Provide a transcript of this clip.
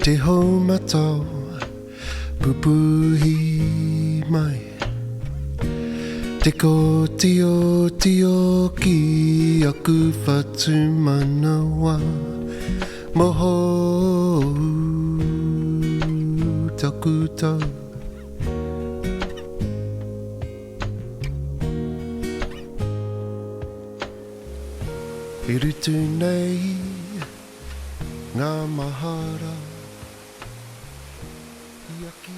Te homatau pupuhi mai Te ko tio ki aku whatu manawa Moho taku tau I rutu nei ngā mahara I aki